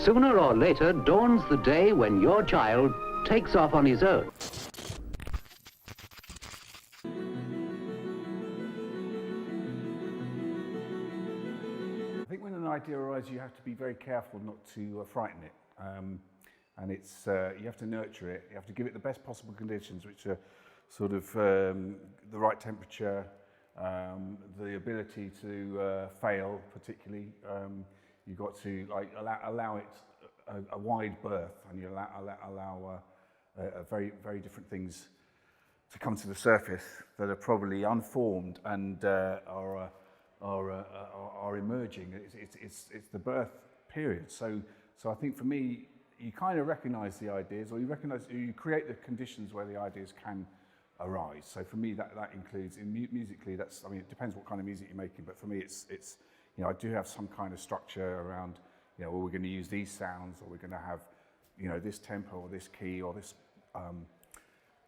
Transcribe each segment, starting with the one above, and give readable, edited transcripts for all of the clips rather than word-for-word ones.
Sooner or later dawns the day when your child takes off on his own. I think when an idea arises, you have to be very careful not to frighten it. And it's you have to nurture it. You have to give it the best possible conditions, which are sort of the right temperature, the ability to fail, particularly. You've got to allow it a wide berth, and you allow very different things to come to the surface that are probably unformed and are emerging. It's the birth period. So I think for me, you kind of recognise the ideas, or you create the conditions where the ideas can arise. So for me, that includes musically. It depends what kind of music you're making, but for me, it's I do have some kind of structure around, well, we're going to use these sounds, or we're going to have, this tempo, or this key, or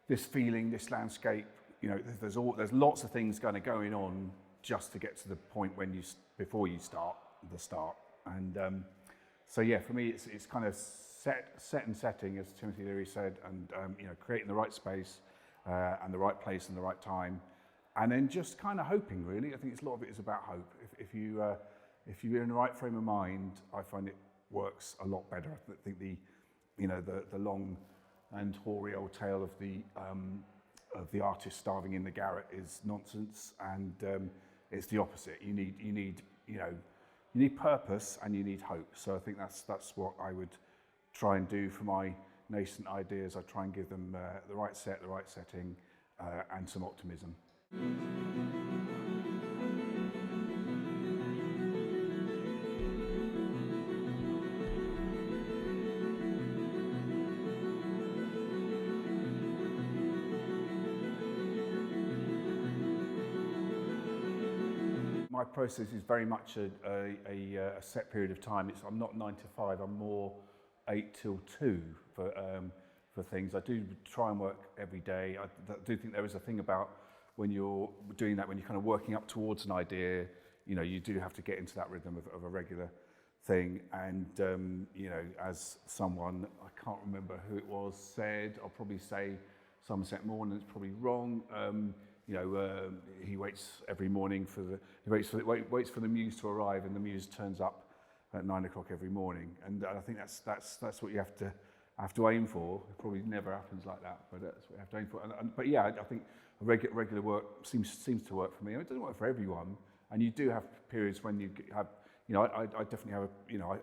this feeling, this landscape. There's lots of things going on just to get to the point before you start. And so yeah, for me, it's kind of set and setting, as Timothy Leary said, and creating the right space and the right place and the right time, and then just kind of hoping. Really, I think a lot of it is about hope. If you're in the right frame of mind, I find it works a lot better. I think the long and hoary old tale of the artist starving in the garret is nonsense, and it's the opposite. You need purpose and you need hope. So I think that's what I would try and do for my nascent ideas. I try and give them the right set, the right setting, and some optimism. My process is very much a set period of time. I'm not 9 to 5. I'm more 8 till 2 for things. I do try and work every day. I do think there is a thing about when you're doing that, when you're kind of working up towards an idea, you do have to get into that rhythm of a regular thing. And as someone, I can't remember who it was, said, I'll probably say Somerset Maugham, and it's probably wrong. He waits every morning waits for the muse to arrive, and the muse turns up at 9 o'clock every morning. And I think that's what you have to aim for. It probably never happens like that, but that's what you have to aim for. But yeah, I think regular work seems to work for me. It doesn't work for everyone, and you do have periods when you have. I definitely have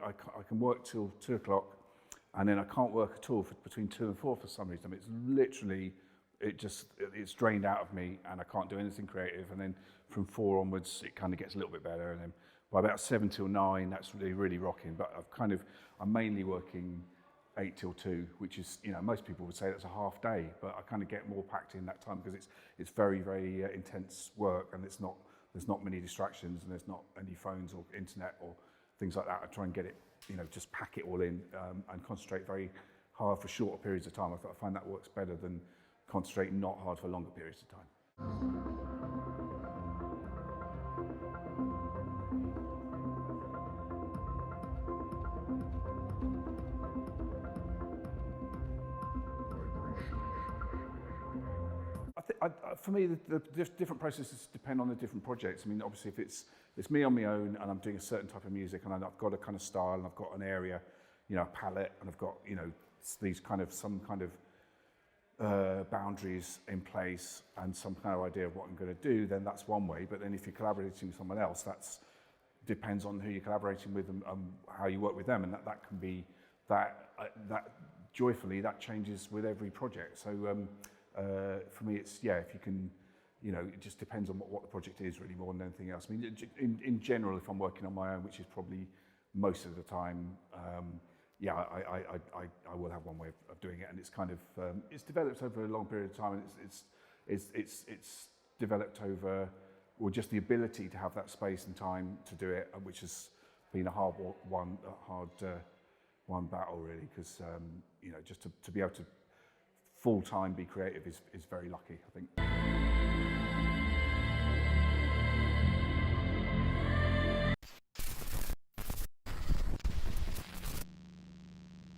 I can work till 2 o'clock, and then I can't work at all between 2 and 4 for some reason. It's literally. It's drained out of me, and I can't do anything creative. And then from 4 onwards, it kind of gets a little bit better. And then by about 7 till 9, that's really rocking. But I'm mainly working 8 till 2, which is, most people would say that's a half day, but I kind of get more packed in that time because it's very intense work, and there's not many distractions, and there's not any phones or internet or things like that. I try and get it, just pack it all in and concentrate very hard for shorter periods of time. I find that works better than concentrating not hard for longer periods of time. For me, the different processes depend on the different projects. Obviously, if it's me on my own and I'm doing a certain type of music, and I've got a kind of style, and I've got an area, a palette, and I've got some kind of boundaries in place and some kind of idea of what I'm going to do, then that's one way. But then if you're collaborating with someone else, that depends on who you're collaborating with and how you work with them, and that can be that joyfully that changes with every project. So for me, it's if you can, it just depends on what the project is really more than anything else. In general, if I'm working on my own, which is probably most of the time. I will have one way of doing it, and it's kind of it's developed over a long period of time, and it's developed over, or just the ability to have that space and time to do it, which has been a hard one battle really, because just to be able to full time be creative is very lucky, I think.